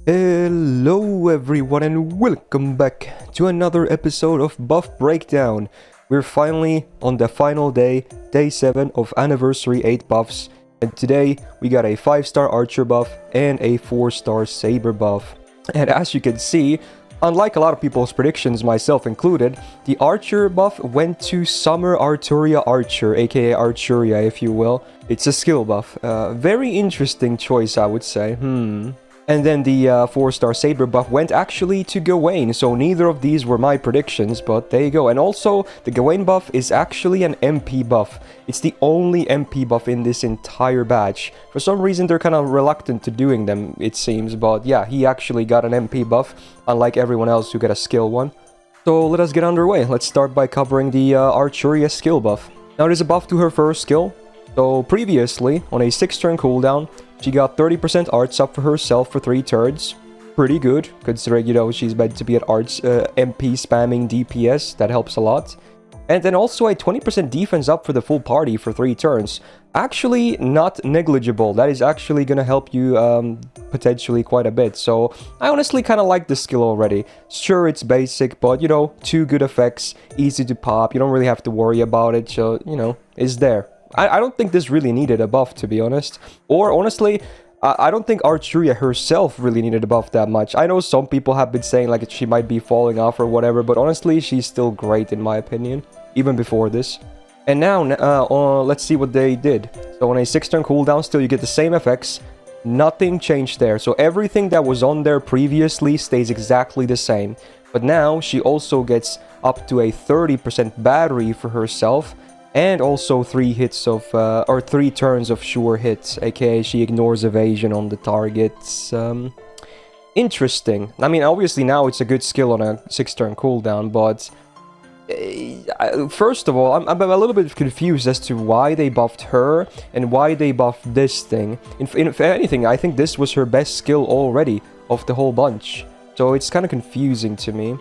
Hello everyone and welcome back to another episode of Buff Breakdown. We're finally on the final day, day 7 of Anniversary 8 buffs, and today we got a 5-star Archer buff and a 4-star Saber buff. And as you can see, unlike a lot of people's predictions, myself included, the Archer buff went to Summer Archuria Archer, aka Archuria if you will. It's a skill buff. Very interesting choice, I would say. And then the 4-star Saber buff went actually to Gawain, so neither of these were my predictions, but there you go. And also, the Gawain buff is actually an MP buff. It's the only MP buff in this entire batch. For some reason, they're kind of reluctant to doing them, it seems, but yeah, he actually got an MP buff, unlike everyone else who got a skill one. So let us get underway. Let's start by covering the Archuria skill buff. Now, there's a buff to her first skill. So previously, on a 6-turn cooldown, she got 30% arts up for herself for 3 turns. Pretty good, considering, you know, she's meant to be at arts MP spamming DPS. That helps a lot. And then also a 20% defense up for the full party for 3 turns. Actually, not negligible. That is actually going to help you potentially quite a bit. So, I honestly kind of like this skill already. Sure, it's basic, but, you know, 2 good effects, easy to pop. You don't really have to worry about it, so, you know, it's there. I don't think this really needed a buff, to be honest. Or, honestly, I don't think Archuria herself really needed a buff that much. I know some people have been saying, like, she might be falling off or whatever, but honestly, she's still great, in my opinion, even before this. And now, let's see what they did. So, on a 6-turn cooldown, still, you get the same effects. Nothing changed there. So, everything that was on there previously stays exactly the same. But now, she also gets up to a 30% battery for herself. And also 3 hits of, or 3 turns of sure hits, aka she ignores evasion on the targets. Interesting. I mean, obviously now it's a good skill on a 6-turn cooldown, but first of all, I'm a little bit confused as to why they buffed her and why they buffed this thing. If anything, I think this was her best skill already of the whole bunch. So it's kind of confusing to me.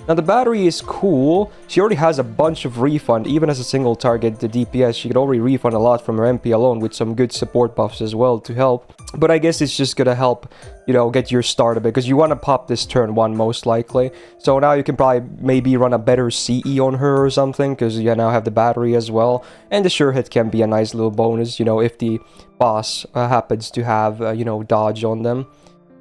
Now, the battery is cool. She already has a bunch of refund, even as a single target, the DPS. She could already refund a lot from her MP alone with some good support buffs as well to help. But I guess it's just gonna help, you know, get your start a bit, because you want to pop this turn 1 most likely. So now you can probably maybe run a better CE on her or something, because you now have the battery as well. And the sure hit can be a nice little bonus, you know, if the boss happens to have, you know, dodge on them.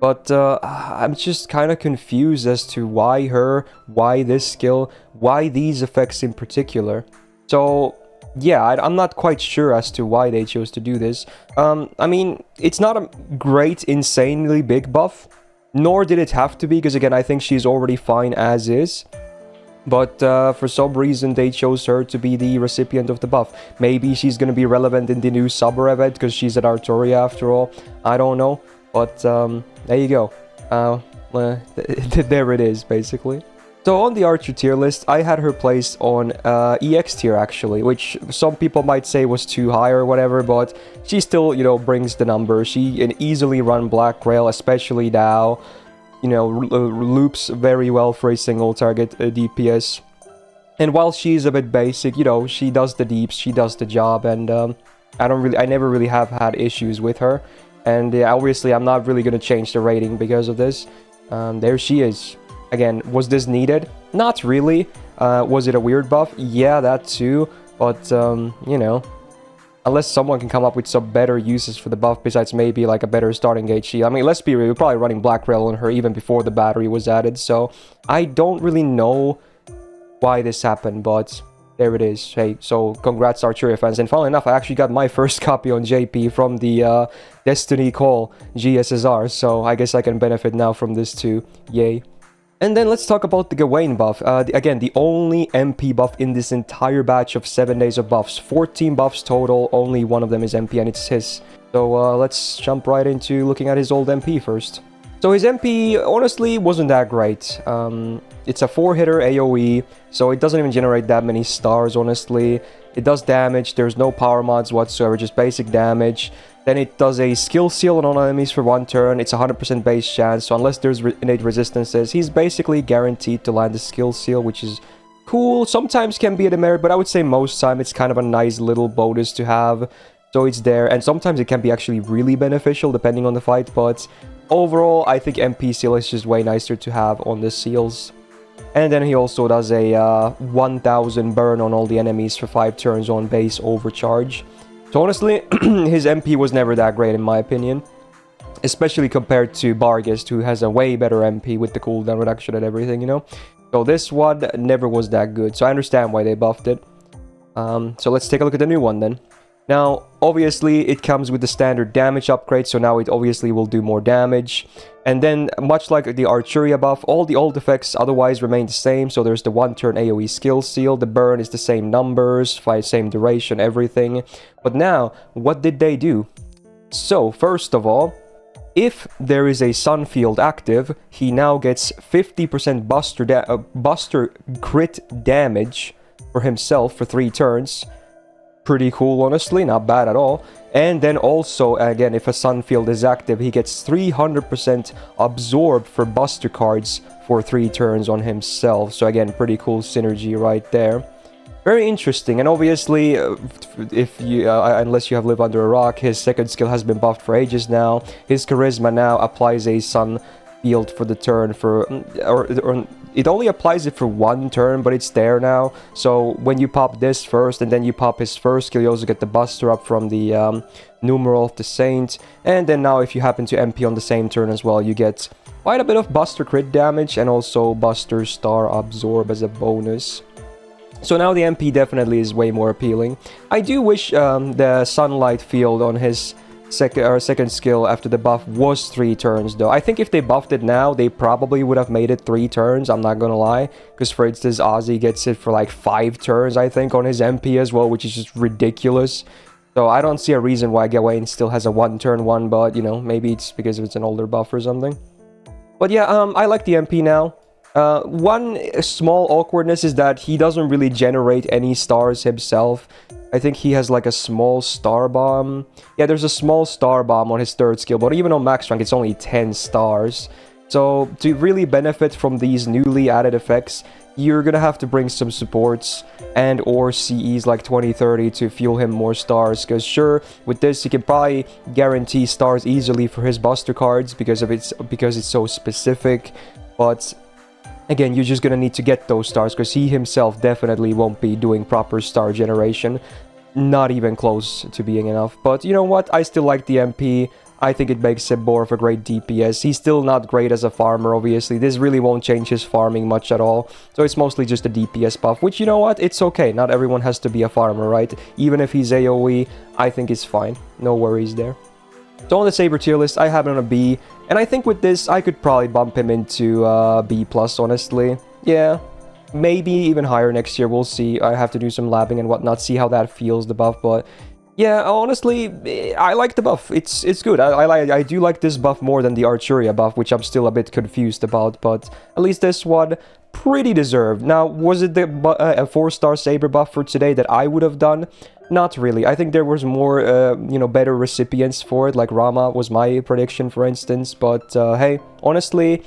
But I'm just kind of confused as to why her, why this skill, why these effects in particular. So, yeah, I'm not quite sure as to why they chose to do this. I mean, it's not a great, insanely big buff, nor did it have to be, because again, I think she's already fine as is. But for some reason, they chose her to be the recipient of the buff. Maybe she's going to be relevant in the new summer event, because she's at Archuria after all. I don't know. But there you go. There it is, basically. So on the Archer tier list, I had her placed on EX tier, actually, which some people might say was too high or whatever, but she still, you know, brings the number. She can easily run Black Rail, especially now. You know, loops very well for a single target DPS. And while she's a bit basic, you know, she does the deeps, she does the job, and I never really have had issues with her. And obviously, I'm not really going to change the rating because of this. There she is. Again, was this needed? Not really. Was it a weird buff? Yeah, that too. But, you know, unless someone can come up with some better uses for the buff besides maybe like a better starting gauge. I mean, let's be real, we're probably running Black Rail on her even before the battery was added. So, I don't really know why this happened, but there it is. Hey, so congrats Archuria fans. And funnily enough, I actually got my first copy on JP from the Destiny Call GSSR. So I guess I can benefit now from this too. Yay. And then let's talk about the Gawain buff. Again, the only MP buff in this entire batch of 7 days of buffs. 14 buffs total, only one of them is MP and it's his. So let's jump right into looking at his old MP first. So his MP, honestly, wasn't that great. It's a 4-hitter AoE, so it doesn't even generate that many stars, honestly. It does damage, there's no power mods whatsoever, just basic damage. Then it does a skill seal on all enemies for 1 turn. It's a 100% base chance, so unless there's innate resistances, he's basically guaranteed to land the skill seal, which is cool. Sometimes can be a demerit, but I would say most time it's kind of a nice little bonus to have. So it's there, and sometimes it can be actually really beneficial depending on the fight, but overall, I think MP seal is just way nicer to have on the seals. And then he also does a 1000 burn on all the enemies for 5 turns on base overcharge. So honestly, his MP was never that great in my opinion. Especially compared to Barghest, who has a way better MP with the cooldown reduction and everything, you know? So this one never was that good, so I understand why they buffed it. So let's take a look at the new one then. Now, obviously, it comes with the standard damage upgrade, so now it obviously will do more damage. And then, much like the Archuria buff, all the old effects otherwise remain the same. So there's the 1-turn AoE skill seal, the burn is the same numbers, same duration, everything. But now, what did they do? So, first of all, if there is a Sun Field active, he now gets 50% Buster crit damage for himself for 3 turns. Pretty cool, honestly, not bad at all. And then also, again, if a Sun Field is active, he gets 300% absorb for Buster cards for 3 turns on himself. So again, pretty cool synergy right there. Very interesting, and obviously, if you unless you have lived under a rock, his second skill has been buffed for ages now. His charisma now applies a Sun Field for the turn for, or it only applies it for 1 turn, but it's there now. So when you pop this first, and then you pop his first skill, you also get the Buster up from the numeral of the Saint. And then now, if you happen to MP on the same turn as well, you get quite a bit of Buster crit damage and also Buster star absorb as a bonus. So now the MP definitely is way more appealing. I do wish the Sunlight Field on his second skill after the buff was 3 turns though. I think if they buffed it now, they probably would have made it 3 turns, I'm not gonna lie. Because for instance, Ozzy gets it for like 5 turns, I think, on his MP as well, which is just ridiculous. So I don't see a reason why Gawain still has a 1-turn one, but you know, maybe it's because it's an older buff or something. But yeah, I like the MP now. One small awkwardness is that he doesn't really generate any stars himself. I think he has like a small star bomb. Yeah, there's a small star bomb on his 3rd skill, but even on max rank, it's only 10 stars. So to really benefit from these newly added effects, you're gonna have to bring some supports and or CEs like 2030 to fuel him more stars. Because sure, with this, he can probably guarantee stars easily for his Buster cards because it's so specific. But again, you're just gonna need to get those stars because he himself definitely won't be doing proper star generation. Not even close to being enough. But you know what? I still like the MP. I think it makes him more of a great DPS. He's still not great as a farmer, obviously. This really won't change his farming much at all. So it's mostly just a DPS buff, which, you know what? It's okay. Not everyone has to be a farmer, right? Even if he's AoE, I think it's fine. No worries there. So on the Saber tier list, I have him on a B. And I think with this, I could probably bump him into B+, honestly. Yeah, maybe even higher next year. We'll see. I have to do some labbing and whatnot, see how that feels, the buff. But yeah, honestly, I like the buff. It's good. I do like this buff more than the Archuria buff, which I'm still a bit confused about. But at least this one, pretty deserved. Now, was it the a 4-star Saber buff for today that I would have done? Not really. I think there was more, you know, better recipients for it, like Rama was my prediction, for instance. But, hey, honestly,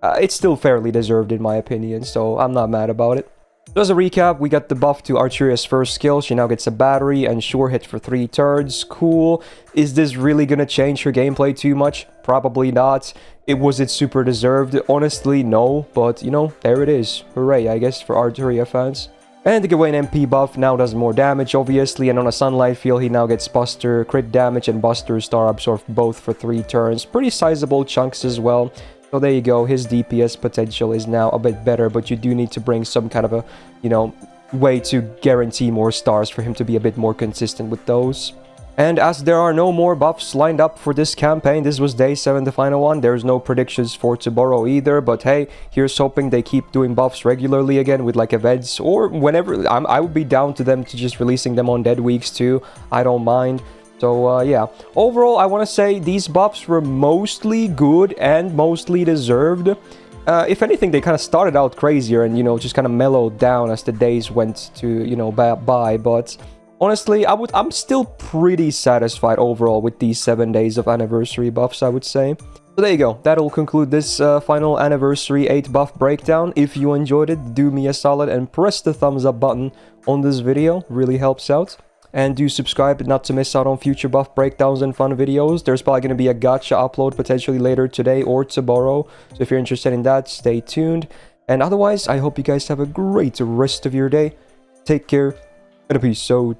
it's still fairly deserved in my opinion, so I'm not mad about it. So as a recap, we got the buff to Archuria's first skill. She now gets a battery and sure hit for 3 turns. Cool. Is this really gonna change her gameplay too much? Probably not. Was it super deserved? Honestly, no. But, you know, there it is. Hooray, I guess, for Archuria fans. And the Gawain MP buff now does more damage, obviously, and on a Sunlight Field, he now gets Buster crit damage and Buster star absorb both for 3 turns. Pretty sizable chunks as well. So there you go, his DPS potential is now a bit better, but you do need to bring some kind of a, you know, way to guarantee more stars for him to be a bit more consistent with those. And as there are no more buffs lined up for this campaign, this was day 7, the final one. There's no predictions for tomorrow either, but hey, here's hoping they keep doing buffs regularly again with like events or whenever. I would be down to them to just releasing them on dead weeks too. I don't mind. So yeah, overall, I want to say these buffs were mostly good and mostly deserved. If anything, they kind of started out crazier and, you know, just kind of mellowed down as the days went to, you know, by. But honestly, I'm still pretty satisfied overall with these 7 days of anniversary buffs, I would say. So there you go. That'll conclude this final anniversary 8 buff breakdown. If you enjoyed it, do me a solid and press the thumbs up button on this video. Really helps out. And do subscribe not to miss out on future buff breakdowns and fun videos. There's probably going to be a gacha upload potentially later today or tomorrow. So if you're interested in that, stay tuned. And otherwise, I hope you guys have a great rest of your day. Take care and peace out.